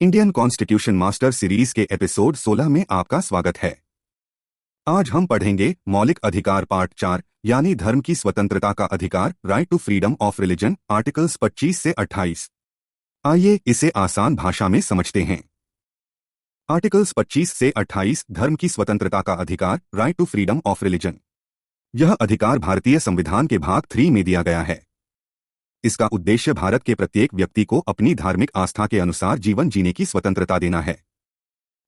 Indian constitution master series के episode 16 में आपका स्वागत है। आज हम पढ़ेंगे मौलिक अधिकार पार्ट 4 यानी धर्म की स्वतंत्रता का अधिकार, right to freedom of religion, articles 25 से 28। आइए इसे आसान भाषा में समझते हैं। आर्टिकल्स 25 से 28 धर्म की स्वतंत्रता का अधिकार, right to freedom of religion. यह अधिकार भारतीय संविधान के भाग 3 में दिया गया है। इसका उद्देश्य भारत के प्रत्येक व्यक्ति को अपनी धार्मिक आस्था के अनुसार जीवन जीने की स्वतंत्रता देना है।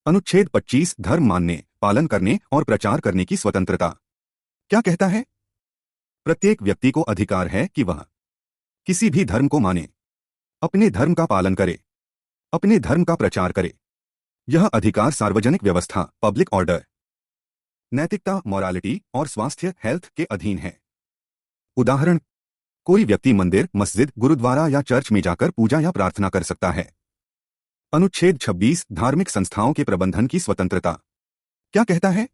अनुच्छेद 25 धर्म मानने, पालन करने और प्रचार करने की स्वतंत्रता क्या कहता है? प्रत्येक व्यक्ति को अधिकार है कि वह किसी भी धर्म को माने, अपने धर्म का पालन करे, अपने धर्म का प्रचार करे। यह अधिकार सार्वजनिक व्यवस्था, पब्लिक ऑर्डर, नैतिकता, मोरालिटी और स्वास्थ्य, हेल्थ के अधीन है। उदाहरण, कोई व्यक्ति मंदिर, मस्जिद, गुरुद्वारा या चर्च में जाकर पूजा या प्रार्थना कर सकता है। अनुच्छेद 26 धार्मिक संस्थाओं के प्रबंधन की स्वतंत्रता क्या कहता है?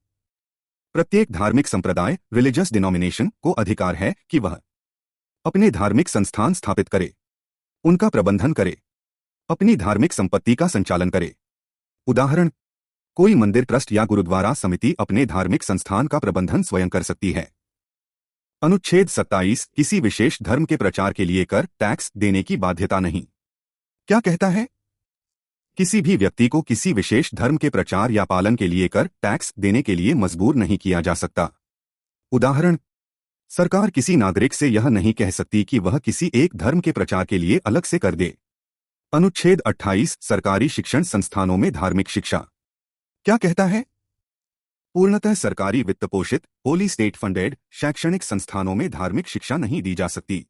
प्रत्येक धार्मिक संप्रदाय, रिलीजियस डिनोमिनेशन को अधिकार है कि वह अपने धार्मिक संस्थान स्थापित करे, उनका प्रबंधन करे, अपनी धार्मिक संपत्ति का संचालन करे। उदाहरण, कोई मंदिर ट्रस्ट या गुरुद्वारा समिति अपने धार्मिक संस्थान का प्रबंधन स्वयं कर सकती है। अनुच्छेद 27 किसी विशेष धर्म के प्रचार के लिए कर, टैक्स देने की बाध्यता नहीं क्या कहता है? किसी भी व्यक्ति को किसी विशेष धर्म के प्रचार या पालन के लिए कर, टैक्स देने के लिए मजबूर नहीं किया जा सकता। उदाहरण, सरकार किसी नागरिक से यह नहीं कह सकती कि वह किसी एक धर्म के प्रचार के लिए अलग से कर दे। अनुच्छेद 28 सरकारी शिक्षण संस्थानों में धार्मिक शिक्षा क्या कहता है? पूर्णतः सरकारी वित्त पोषित, होली स्टेट फंडेड शैक्षणिक संस्थानों में धार्मिक शिक्षा नहीं दी जा सकती।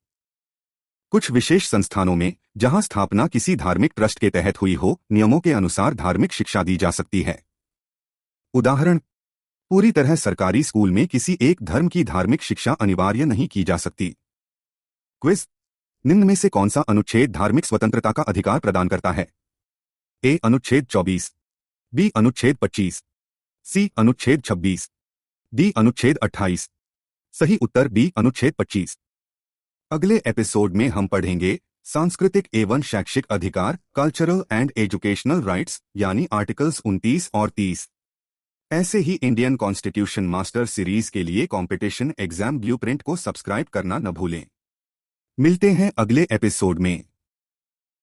कुछ विशेष संस्थानों में, जहां स्थापना किसी धार्मिक ट्रस्ट के तहत हुई हो, नियमों के अनुसार धार्मिक शिक्षा दी जा सकती है। उदाहरण, पूरी तरह सरकारी स्कूल में किसी एक धर्म की धार्मिक शिक्षा अनिवार्य नहीं की जा सकती। क्विज, निम्न में से कौन सा अनुच्छेद धार्मिक स्वतंत्रता का अधिकार प्रदान करता है? ए अनुच्छेद 24, बी अनुच्छेद 25, सी अनुच्छेद 26, डी अनुच्छेद 28। सही उत्तर बी अनुच्छेद 25। अगले एपिसोड में हम पढ़ेंगे सांस्कृतिक एवं शैक्षिक अधिकार, कल्चरल एंड एजुकेशनल राइट्स यानी आर्टिकल्स 29 और 30। ऐसे ही इंडियन कॉन्स्टिट्यूशन मास्टर सीरीज के लिए कंपटीशन एग्जाम ब्लूप्रिंट को सब्सक्राइब करना न भूलें। मिलते हैं अगले एपिसोड में।